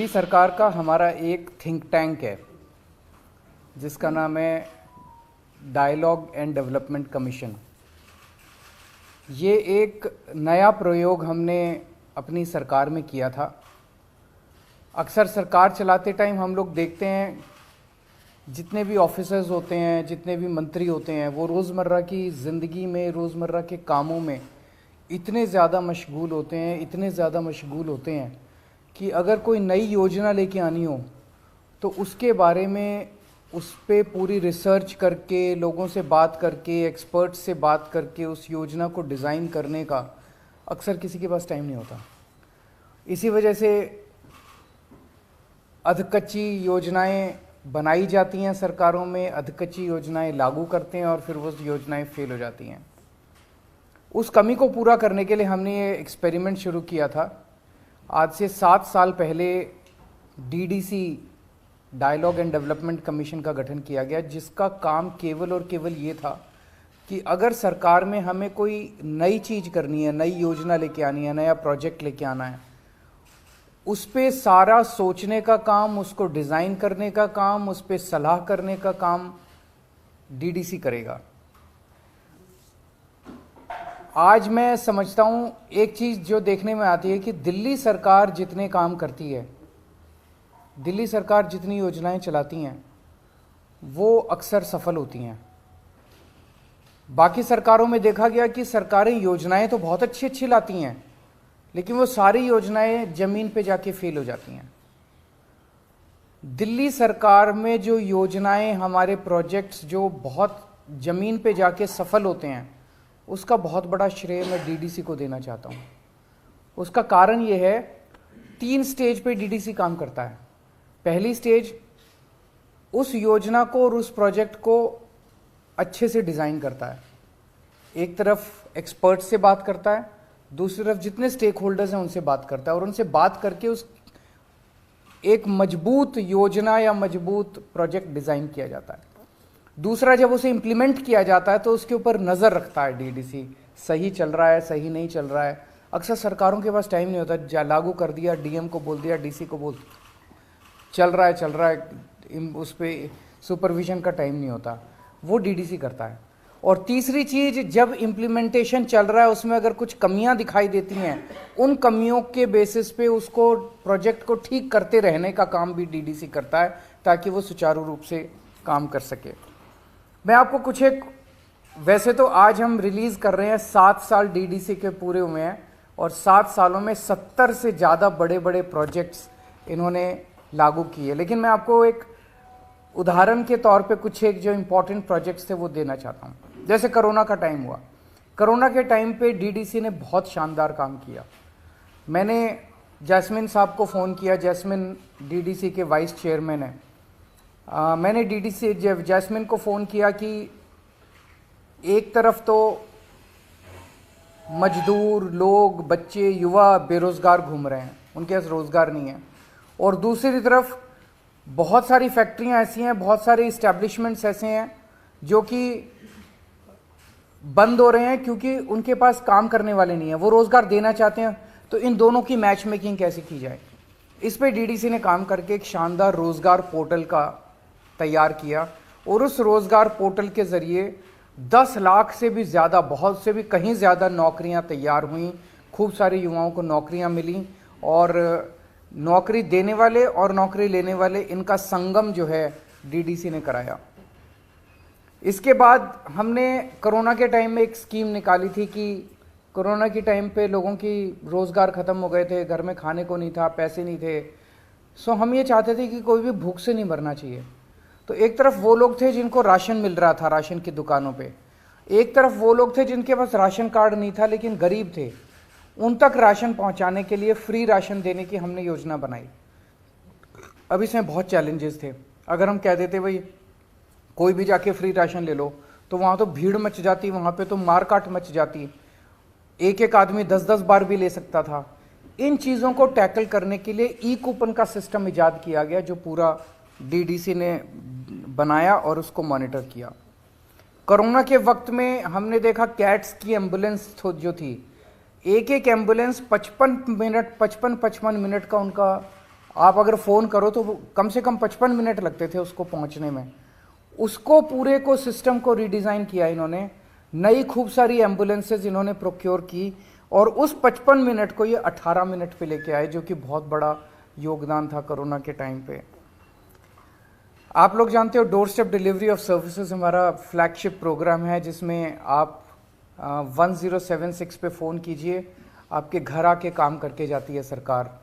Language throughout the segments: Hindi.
दिल्ली सरकार का हमारा एक थिंक टैंक है जिसका नाम है डायलॉग एंड डेवलपमेंट कमीशन। ये एक नया प्रयोग हमने अपनी सरकार में किया था। अक्सर सरकार चलाते टाइम हम लोग देखते हैं जितने भी ऑफिसर्स होते हैं, जितने भी मंत्री होते हैं, वो रोज़मर्रा की ज़िंदगी में, रोज़मर्रा के कामों में इतने ज़्यादा मशगूल होते हैं कि अगर कोई नई योजना लेके आनी हो तो उसके बारे में उस पर पूरी रिसर्च करके, लोगों से बात करके, एक्सपर्ट्स से बात करके उस योजना को डिज़ाइन करने का अक्सर किसी के पास टाइम नहीं होता। इसी वजह से अधकच्ची योजनाएं बनाई जाती हैं सरकारों में, अधकच्ची योजनाएं लागू करते हैं और फिर वो योजनाएं फेल हो जाती हैं। उस कमी को पूरा करने के लिए हमने ये एक्सपेरिमेंट शुरू किया था। आज से 7 साल पहले DDC dialogue and development commission का गठन किया गया, जिसका काम केवल और केवल ये था कि अगर सरकार में हमें कोई नई चीज़ करनी है, नई योजना लेके आनी है, नया प्रोजेक्ट लेके आना है, उस पे सारा सोचने का काम, उसको डिज़ाइन करने का काम, उस पे सलाह करने का काम डीडीसी करेगा। आज मैं समझता हूँ एक चीज़ जो देखने में आती है कि दिल्ली सरकार जितने काम करती है, दिल्ली सरकार जितनी योजनाएं चलाती हैं, वो अक्सर सफल होती हैं। बाकी सरकारों में देखा गया कि सरकारें योजनाएं तो बहुत अच्छी अच्छी लाती हैं, लेकिन वो सारी योजनाएं ज़मीन पे जाके फेल हो जाती हैं। दिल्ली सरकार में जो योजनाएं, हमारे प्रोजेक्ट्स जो बहुत ज़मीन पे जाके सफल होते हैं, उसका बहुत बड़ा श्रेय मैं डीडीसी को देना चाहता हूँ। उसका कारण ये है, 3 स्टेज पे डीडीसी काम करता है। पहली स्टेज उस योजना को और उस प्रोजेक्ट को अच्छे से डिज़ाइन करता है। एक तरफ एक्सपर्ट से बात करता है, दूसरी तरफ जितने स्टेक होल्डर्स हैं उनसे बात करता है और उनसे बात करके उस एक मजबूत योजना या मजबूत प्रोजेक्ट डिज़ाइन किया जाता है। दूसरा, जब उसे इम्प्लीमेंट किया जाता है तो उसके ऊपर नज़र रखता है डीडीसी, सही चल रहा है, सही नहीं चल रहा है। अक्सर सरकारों के पास टाइम नहीं होता, लागू कर दिया, डीएम को बोल दिया, डीसी को बोल, चल रहा है, उस पर सुपरविजन का टाइम नहीं होता, वो डीडीसी करता है। और तीसरी चीज़, जब इम्प्लीमेंटेशन चल रहा है उसमें अगर कुछ कमियां दिखाई देती हैं, उन कमियों के बेसिस पे उसको, प्रोजेक्ट को ठीक करते रहने का काम भी डीडीसी करता है ताकि वो सुचारू रूप से काम कर सके। मैं आपको कुछ एक, वैसे तो आज हम रिलीज़ कर रहे हैं, 7 साल डीडीसी के पूरे हुए हैं और 7 सालों में 70 से ज़्यादा बड़े बड़े प्रोजेक्ट्स इन्होंने लागू किए, लेकिन मैं आपको एक उदाहरण के तौर पे कुछ एक जो इम्पोर्टेंट प्रोजेक्ट्स थे वो देना चाहता हूँ। जैसे कोरोना का टाइम हुआ, कोरोना के टाइम पे डीडीसी ने बहुत शानदार काम किया। मैंने जैस्मिन साहब को फ़ोन किया, जैस्मिन डीडीसी के वाइस चेयरमैन हैं। मैंने डीडीसी जैस्मिन को फ़ोन किया कि एक तरफ तो मजदूर लोग, बच्चे, युवा बेरोज़गार घूम रहे हैं, उनके पास रोज़गार नहीं है, और दूसरी तरफ बहुत सारी फैक्ट्रियां ऐसी हैं, बहुत सारे इस्टेब्लिशमेंट्स ऐसे हैं जो कि बंद हो रहे हैं क्योंकि उनके पास काम करने वाले नहीं हैं, वो रोज़गार देना चाहते हैं। तो इन दोनों की मैच मेकिंग कैसे की जाए, इस पे डीडीसी ने काम करके एक शानदार रोज़गार पोर्टल का तैयार किया और उस रोज़गार पोर्टल के ज़रिए 10 लाख से भी ज़्यादा, बहुत से भी कहीं ज़्यादा नौकरियां तैयार हुई। खूब सारे युवाओं को नौकरियां मिली और नौकरी देने वाले और नौकरी लेने वाले, इनका संगम जो है डीडीसी ने कराया। इसके बाद हमने कोरोना के टाइम में एक स्कीम निकाली थी कि कोरोना के टाइम पे लोगों की रोज़गार ख़त्म हो गए थे, घर में खाने को नहीं था, पैसे नहीं थे। सो हम ये चाहते थे कि कोई भी भूख से नहीं मरना चाहिए। तो एक तरफ वो लोग थे जिनको राशन मिल रहा था राशन की दुकानों पे, एक तरफ वो लोग थे जिनके पास राशन कार्ड नहीं था लेकिन गरीब थे, उन तक राशन पहुंचाने के लिए फ्री राशन देने की हमने योजना बनाई। अब इसमें बहुत चैलेंजेस थे। अगर हम कह देते भाई कोई भी जाके फ्री राशन ले लो, तो वहाँ तो भीड़ मच जाती, वहाँ पे तो मारकाट मच जाती, एक एक आदमी 10-10 बार भी ले सकता था। इन चीज़ों को टैकल करने के लिए ई कूपन का सिस्टम इजाद किया गया, जो पूरा डीडीसी ने बनाया और उसको मॉनिटर किया। कोरोना के वक्त में हमने देखा कैट्स की एम्बुलेंस जो थी, एक एक एम्बुलेंस 55 मिनट का उनका आप अगर फ़ोन करो तो कम से कम 55 मिनट लगते थे उसको पहुंचने में। उसको पूरे को सिस्टम को रीडिज़ाइन किया इन्होंने, नई खूब सारी एम्बुलेंसेज इन्होंने प्रोक्योर की और उस 55 मिनट को ये 18 मिनट पे लेके आए, जो कि बहुत बड़ा योगदान था कोरोना के टाइम पे। आप लोग जानते हो door step delivery of services हमारा फ्लैगशिप प्रोग्राम है, जिसमें आप 1076 पे फ़ोन कीजिए, आपके घर आके काम करके जाती है सरकार।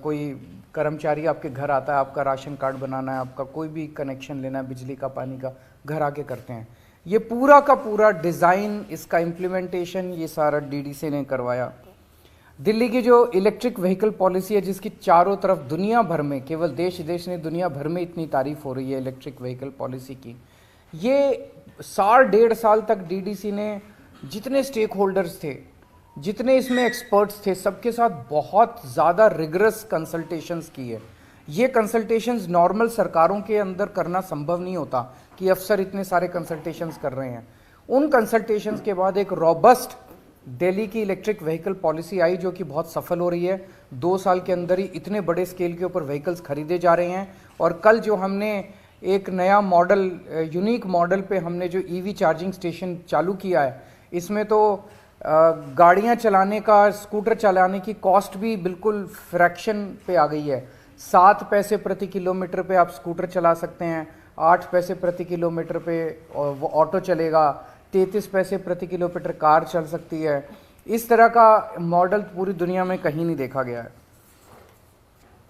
कोई कर्मचारी आपके घर आता है, आपका राशन कार्ड बनाना है, आपका कोई भी कनेक्शन लेना है, बिजली का, पानी का, घर आके करते हैं। ये पूरा का पूरा डिज़ाइन, इसका इम्प्लीमेंटेशन ये सारा डीडीसी ने करवाया। दिल्ली की जो इलेक्ट्रिक व्हीकल पॉलिसी है, जिसकी चारों तरफ दुनिया भर में, केवल देश देश नहीं दुनिया भर में इतनी तारीफ हो रही है इलेक्ट्रिक व्हीकल पॉलिसी की, ये साल 1.5 साल तक डीडीसी ने जितने स्टेक होल्डर्स थे, जितने इसमें एक्सपर्ट्स थे, सबके साथ बहुत ज़्यादा रिगरस कंसल्टेशंस की है। ये कंसल्टेशंस नॉर्मल सरकारों के अंदर करना संभव नहीं होता कि अफसर इतने सारे कंसल्टेशंस कर रहे हैं। उन कंसल्टेशंस के बाद एक रॉबस्ट दिल्ली की इलेक्ट्रिक व्हीकल पॉलिसी आई, जो कि बहुत सफल हो रही है। 2 साल के अंदर ही इतने बड़े स्केल के ऊपर व्हीकल्स खरीदे जा रहे हैं। और कल जो हमने एक नया मॉडल, यूनिक मॉडल पे हमने जो ईवी चार्जिंग स्टेशन चालू किया है, इसमें तो गाड़ियां चलाने का, स्कूटर चलाने की कॉस्ट भी बिल्कुल फ्रैक्शन पे आ गई है। 7 पैसे प्रति किलोमीटर पे आप स्कूटर चला सकते हैं, 8 पैसे प्रति किलोमीटर पे वो ऑटो चलेगा, 33 पैसे प्रति किलोमीटर कार चल सकती है। इस तरह का मॉडल पूरी दुनिया में कहीं नहीं देखा गया है।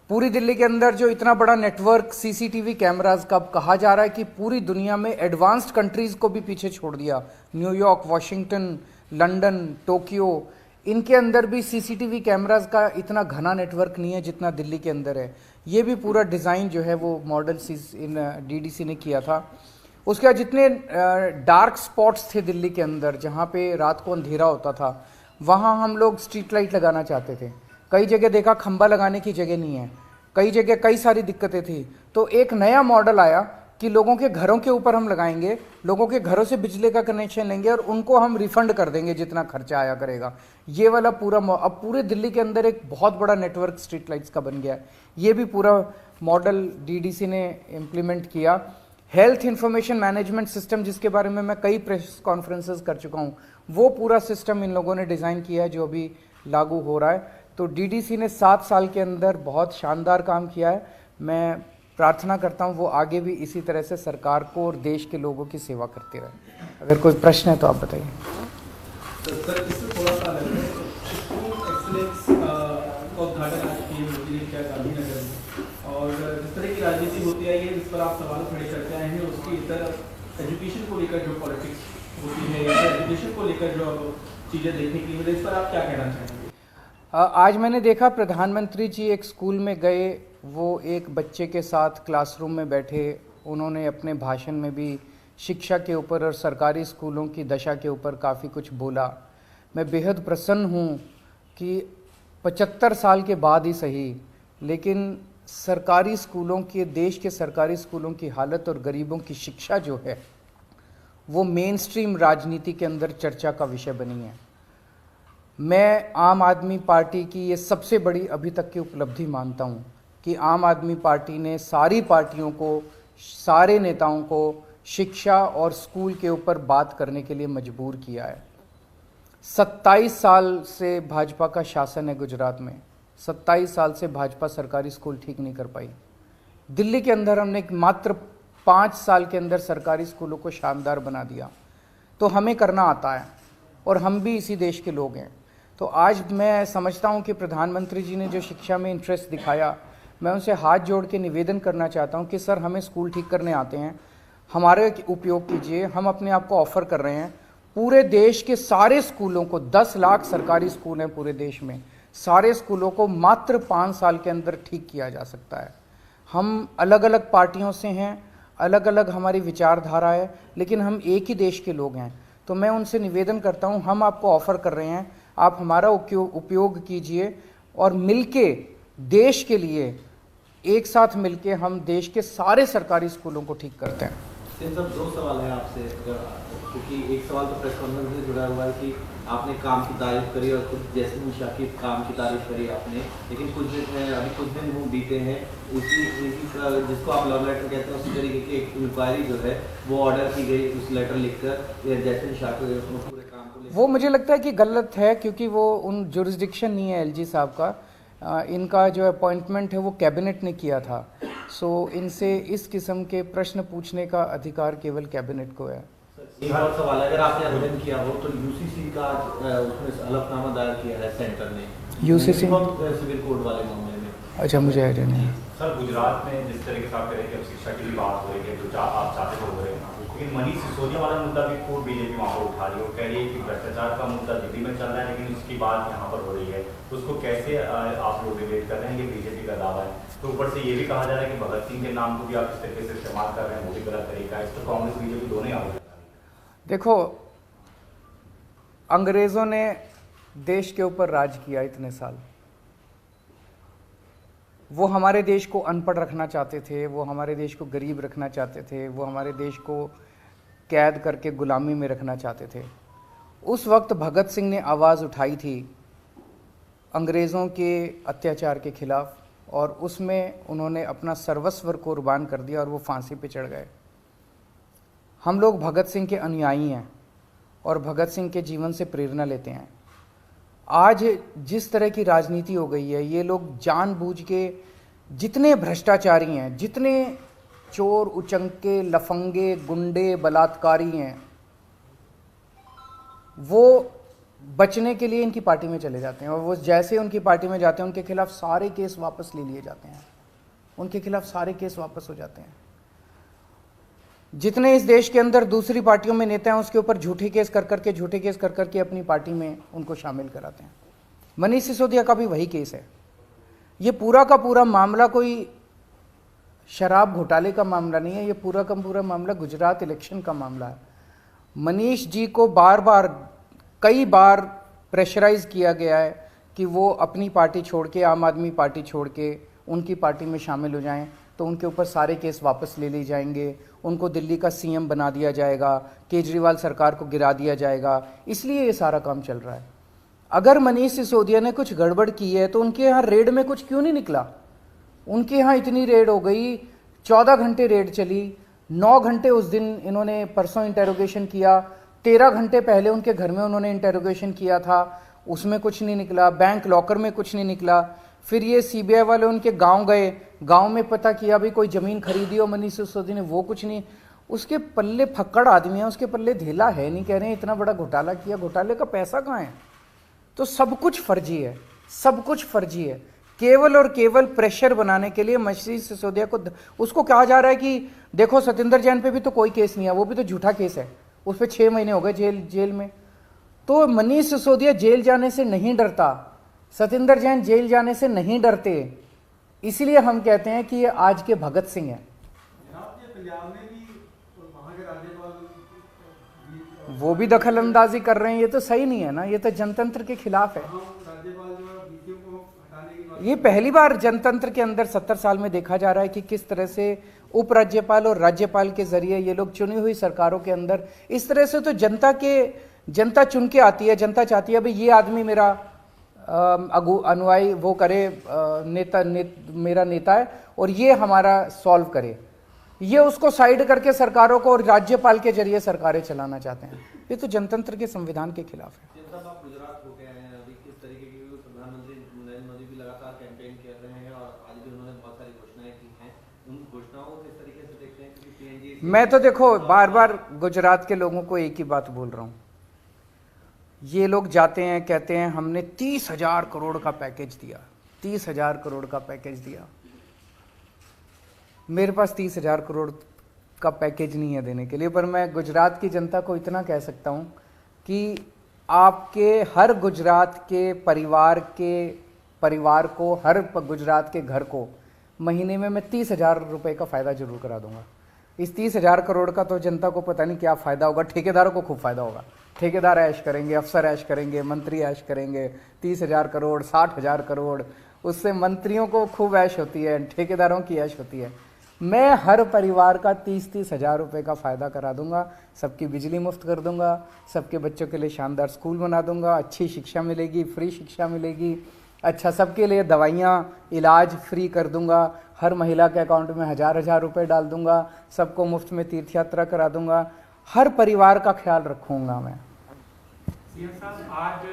पूरी दिल्ली के अंदर जो इतना बड़ा नेटवर्क सीसीटीवी कैमरास का, कहा जा रहा है कि पूरी दुनिया में एडवांस्ड कंट्रीज को भी पीछे छोड़ दिया। न्यूयॉर्क, वॉशिंगटन, लंदन, टोक्यो, इनके अंदर भी सीसीटीवी कैमरास का इतना घना नेटवर्क नहीं है जितना दिल्ली के अंदर है। ये भी पूरा डिज़ाइन जो है वो मॉडल डीडीसी ने किया था। उसके बाद जितने डार्क स्पॉट्स थे दिल्ली के अंदर, जहाँ पे रात को अंधेरा होता था, वहाँ हम लोग स्ट्रीट लाइट लगाना चाहते थे। कई जगह देखा खंबा लगाने की जगह नहीं है, कई जगह कई सारी दिक्कतें थी। तो एक नया मॉडल आया कि लोगों के घरों के ऊपर हम लगाएंगे, लोगों के घरों से बिजली का कनेक्शन लेंगे और उनको हम रिफंड कर देंगे जितना खर्चा आया करेगा। ये वाला पूरा अब पूरे दिल्ली के अंदर एक बहुत बड़ा नेटवर्क स्ट्रीट लाइट्स का बन गया है। ये भी पूरा मॉडल डीडीसी ने इम्प्लीमेंट किया। हेल्थ इंफॉर्मेशन मैनेजमेंट सिस्टम, जिसके बारे में मैं कई प्रेस कॉन्फ्रेंसेस कर चुका हूँ, वो पूरा सिस्टम इन लोगों ने डिज़ाइन किया है, जो अभी लागू हो रहा है। तो डीडीसी ने 7 साल के अंदर बहुत शानदार काम किया है। मैं प्रार्थना करता हूँ वो आगे भी इसी तरह से सरकार को और देश के लोगों की सेवा करते रहे। अगर कोई प्रश्न है तो आप बताइए। सर, इससे थोड़ा सा अलग है, स्कूल एक्सीलेंस का उद्घाटन आज किए मोदी ने किया गांधीनगर में, और जिस तरह की राजनीति होती है ये, इस पर आप सवाल खड़े करते आए हैं। उसकी इधर एजुकेशन को लेकर जो पॉलिटिक्स होती है, या एजुकेशन को लेकर जो चीज़ें देखने के लिए, इस पर आप क्या कहना चाहेंगे? आज मैंने देखा प्रधानमंत्री जी एक स्कूल में गए, वो एक बच्चे के साथ क्लासरूम में बैठे, उन्होंने अपने भाषण में भी शिक्षा के ऊपर और सरकारी स्कूलों की दशा के ऊपर काफ़ी कुछ बोला। मैं बेहद प्रसन्न हूँ कि 75 साल के बाद ही सही, लेकिन सरकारी स्कूलों के, देश के सरकारी स्कूलों की हालत और गरीबों की शिक्षा जो है वो मेन स्ट्रीम राजनीति के अंदर चर्चा का विषय बनी है। मैं आम आदमी पार्टी की ये सबसे बड़ी अभी तक की उपलब्धि मानता हूँ कि आम आदमी पार्टी ने सारी पार्टियों को, सारे नेताओं को शिक्षा और स्कूल के ऊपर बात करने के लिए मजबूर किया है। 27 साल से भाजपा का शासन है गुजरात में, 27 साल से भाजपा सरकारी स्कूल ठीक नहीं कर पाई। दिल्ली के अंदर हमने मात्र 5 साल के अंदर सरकारी स्कूलों को शानदार बना दिया। तो हमें करना आता है और हम भी इसी देश के लोग हैं। तो आज मैं समझता हूं कि प्रधानमंत्री जी ने जो शिक्षा में इंटरेस्ट दिखाया, मैं उनसे हाथ जोड़ के निवेदन करना चाहता हूं कि सर, हमें स्कूल ठीक करने आते हैं, हमारे उपयोग कीजिए। हम अपने आप को ऑफर कर रहे हैं। पूरे देश के सारे स्कूलों को, 10 लाख सरकारी स्कूल हैं पूरे देश में, सारे स्कूलों को मात्र 5 साल के अंदर ठीक किया जा सकता है। हम अलग अलग पार्टियों से हैं, अलग अलग हमारी विचारधारा है, लेकिन हम एक ही देश के लोग हैं। तो मैं उनसे निवेदन करता हूं, हम आपको ऑफर कर रहे हैं, आप हमारा उपयोग कीजिए और मिलके देश के लिए, एक साथ मिलके हम देश के सारे सरकारी स्कूलों को ठीक करते हैं। इन सब दो सवाल है आपसे, क्योंकि एक सवाल तो प्रेस कॉन्फ्रेंस से जुड़ा हुआ है कि आपने काम की तारीफ करी और खुद जैसे शाह की काम की तारीफ करी आपने, लेकिन अभी कुछ दिन वो बीते हैं, इसी जिसको आप लव लेटर कहते हैं उसी तरीके की एक इंक्वायरी जो है वो ऑर्डर की गई, उस लेटर लिखकर जैसे शाह को पूरे काम को वो मुझे लगता है कि गलत है, क्योंकि वो उन जुरिस्डिक्शन नहीं है एलजी साहब का। इनका जो अपॉइंटमेंट है वो कैबिनेट ने किया था। सो इनसे इस किस्म के प्रश्न पूछने का अधिकार केवल कैबिनेट को है। एक और सवाल, अगर आपने आवेदन किया हो तो यूसीसी का उसमें हलफनामा दायर किया है सेंटर ने, यूसीसी सिविल कोड वाले मामले में। अच्छा, मुझे आइडिया नहीं। सर, गुजरात में जिस तरीके से आप कह रहे हैं कि अब शिक्षा की भी बात हो रही है, जो आप चाहते हो रहे हैं, लेकिन मनीष सिसोदिया वाला मुद्दा भी खूब बीजेपी वहाँ पर उठा रही है। वो कह रही है कि भ्रष्टाचार का मुद्दा दिल्ली में चल रहा है, लेकिन उसकी बात यहाँ पर हो रही है। उसको कैसे आप लोग रिलेट कर रहे हैं? ये बीजेपी का दावा है। तो ऊपर से ये भी कहा जा रहा है कि भगत सिंह के नाम को भी आप इस तरीके से इस्तेमाल कर रहे हैं, वो भी गलत तरीका है। इस तो कांग्रेस बीजेपी दोनों ही आरोप। देखो, अंग्रेजों ने देश के ऊपर राज किया इतने साल। वो हमारे देश को अनपढ़ रखना चाहते थे, वो हमारे देश को गरीब रखना चाहते थे, वो हमारे देश को कैद करके गुलामी में रखना चाहते थे। उस वक्त भगत सिंह ने आवाज़ उठाई थी अंग्रेज़ों के अत्याचार के खिलाफ, और उसमें उन्होंने अपना सर्वस्व कुर्बान कर दिया और वो फांसी पे चढ़ गए। हम लोग भगत सिंह के अनुयायी हैं और भगत सिंह के जीवन से प्रेरणा लेते हैं। आज जिस तरह की राजनीति हो गई है, ये लोग जानबूझ के, जितने भ्रष्टाचारी हैं, जितने चोर उचंके लफंगे गुंडे बलात्कारी हैं, वो बचने के लिए इनकी पार्टी में चले जाते हैं, और वो जैसे उनकी पार्टी में जाते हैं उनके खिलाफ सारे केस वापस ले लिए जाते हैं, उनके खिलाफ सारे केस वापस हो जाते हैं। जितने इस देश के अंदर दूसरी पार्टियों में नेता हैं, उसके ऊपर झूठे केस कर करके अपनी पार्टी में उनको शामिल कराते हैं। मनीष सिसोदिया का भी वही केस है। ये पूरा का पूरा मामला कोई शराब घोटाले का मामला नहीं है, ये पूरा का पूरा मामला गुजरात इलेक्शन का मामला है। मनीष जी को कई बार प्रेशराइज किया गया है कि वो अपनी पार्टी छोड़ के, आम आदमी पार्टी छोड़ के उनकी पार्टी में शामिल हो जाएं, तो उनके ऊपर सारे केस वापस ले लिए जाएंगे, उनको दिल्ली का सीएम बना दिया जाएगा, केजरीवाल सरकार को गिरा दिया जाएगा। इसलिए ये सारा काम चल रहा है। अगर मनीष सिसोदिया ने कुछ गड़बड़ की है तो उनके यहाँ रेड में कुछ क्यों नहीं निकला? उनके यहाँ इतनी रेड हो गई, 14 घंटे रेड चली, 9 घंटे उस दिन इन्होंने परसों इंटेरोगेशन किया, 13 घंटे पहले उनके घर में उन्होंने इंटेरोगेशन किया था, उसमें कुछ नहीं निकला, बैंक लॉकर में कुछ नहीं निकला। फिर ये सीबीआई वाले उनके गांव गए, गांव में पता किया भाई कोई ज़मीन खरीदी हो मनीष सिसोदिया ने, वो कुछ नहीं। उसके पल्ले फक्कड़ आदमी है, उसके पल्ले धेला है नहीं, कह रहे हैं इतना बड़ा घोटाला किया, घोटाले का पैसा कहाँ है? तो सब कुछ फर्जी है, सब कुछ फर्जी है। केवल और केवल प्रेशर बनाने के लिए मनीष सिसोदिया को, उसको कहा जा रहा है कि देखो सतिंदर जैन पे भी तो कोई केस नहीं है, वो भी तो झूठा केस है, उस पर 6 महीने हो गए जेल में। तो मनीष सिसोदिया जेल जाने से नहीं डरता, सतिंदर जैन जेल जाने से नहीं डरते, इसलिए हम कहते हैं कि ये आज के भगत सिंह हैं। वो भी दखल अंदाजी कर रहे हैं, ये तो सही नहीं है ना, ये तो जनतंत्र के खिलाफ है। ये पहली बार जनतंत्र के अंदर 70 साल में देखा जा रहा है कि किस तरह से उपराज्यपाल और राज्यपाल के जरिए ये लोग चुनी हुई सरकारों के अंदर, इस तरह से तो जनता चुन के आती है, जनता चाहती है भाई ये आदमी मेरा अनुयायी वो करे, मेरा नेता है और ये हमारा सॉल्व करे। ये उसको साइड करके सरकारों को और राज्यपाल के जरिए सरकारें चलाना चाहते हैं। ये तो जनतंत्र के संविधान के खिलाफ है। आप गुजरात हो गए हैं, अभी किस तरीके की प्रधानमंत्री नरेंद्र मोदी भी लगातार कैंपेन कर रहे हैं और आज भी उन्होंने बहुत सारी घोषणाएं की हैं, उन घोषणाओं को किस तरीके से देखते हैं? क्योंकि पीएनजी, मैं तो देखो बार बार गुजरात के लोगों को एक ही बात बोल रहा हूँ, ये लोग जाते हैं कहते हैं हमने 30,000 करोड़ का पैकेज दिया, 30,000 करोड़ का पैकेज दिया। मेरे पास 30,000 करोड़ का पैकेज नहीं है देने के लिए, पर मैं गुजरात की जनता को इतना कह सकता हूँ कि आपके हर गुजरात के परिवार को, हर गुजरात के घर को महीने में मैं 30,000 रुपये का फ़ायदा जरूर करा दूंगा। इस 30,000 करोड़ का तो जनता को पता नहीं क्या फ़ायदा होगा, ठेकेदारों को खूब फ़ायदा होगा, ठेकेदार ऐश करेंगे, अफसर ऐश करेंगे, मंत्री ऐश करेंगे। 30,000 करोड़, 60,000 करोड़, उससे मंत्रियों को खूब ऐश होती है, ठेकेदारों की ऐश होती है। मैं हर परिवार का 30-30 हज़ार रुपये का फ़ायदा करा दूंगा, सबकी बिजली मुफ्त कर दूंगा, सबके बच्चों के लिए शानदार स्कूल बना दूंगा, अच्छी शिक्षा मिलेगी, फ्री शिक्षा मिलेगी, अच्छा सबके लिए दवाइयाँ इलाज फ्री कर दूंगा, हर महिला के अकाउंट में 1000-1000 रुपये डाल दूंगा, सबको मुफ्त में तीर्थ यात्रा करा दूंगा, हर परिवार का ख्याल रखूँगा मैं। सीएम साहब, आज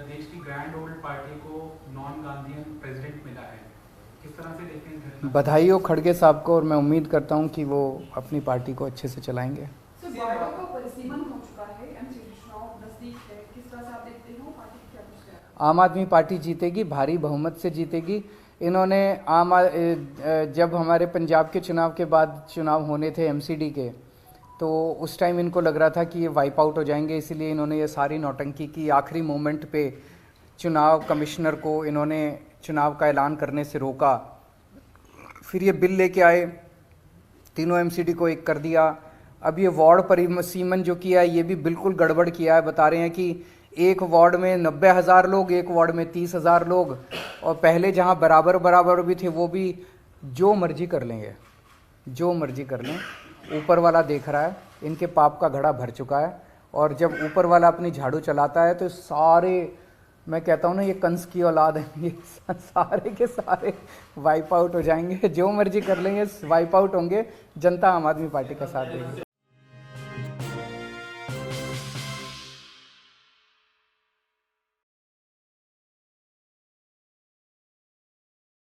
देश की ग्रैंड ओल्ड पार्टी को नॉन गांधीयन प्रेसिडेंट मिला है, किस तरह से देखते हैं? बधाई हो खड़गे साहब को, और मैं उम्मीद करता हूं कि वो अपनी पार्टी को अच्छे से चलाएंगे। वार्डों का परिसीमन हो चुका है, एमसीडी चुनाव नजदीक है, किस तरह से आप देखते हो पार्टी की क्या दृष्टि है? आम आदमी पार्टी जीतेगी, भारी बहुमत से जीतेगी। इन्होंने जब हमारे पंजाब के चुनाव के बाद चुनाव होने थे एमसीडी के, तो उस टाइम इनको लग रहा था कि ये वाइप आउट हो जाएंगे, इसलिए इन्होंने ये सारी नौटंकी की। आखिरी मोमेंट पे चुनाव कमिश्नर को इन्होंने चुनाव का ऐलान करने से रोका, फिर ये बिल लेके आए, तीनों एमसीडी को एक कर दिया। अब ये वार्ड परिसीमन जो किया है ये भी बिल्कुल गड़बड़ किया है। बता रहे हैं कि एक वार्ड में 90,000 लोग, एक वार्ड में 30,000 लोग, और पहले जहां बराबर बराबर भी थे वो भी जो मर्जी कर लेंगे, जो मर्जी कर लें। ऊपर वाला देख रहा है, इनके पाप का घड़ा भर चुका है, और जब ऊपर वाला अपनी झाड़ू चलाता है तो सारे, मैं कहता हूँ ना, ये कंस की औलाद है, ये सारे के सारे वाइप आउट हो जाएंगे, जो मर्जी कर लेंगे वाइप आउट होंगे। जनता आम आदमी पार्टी का साथ देगी।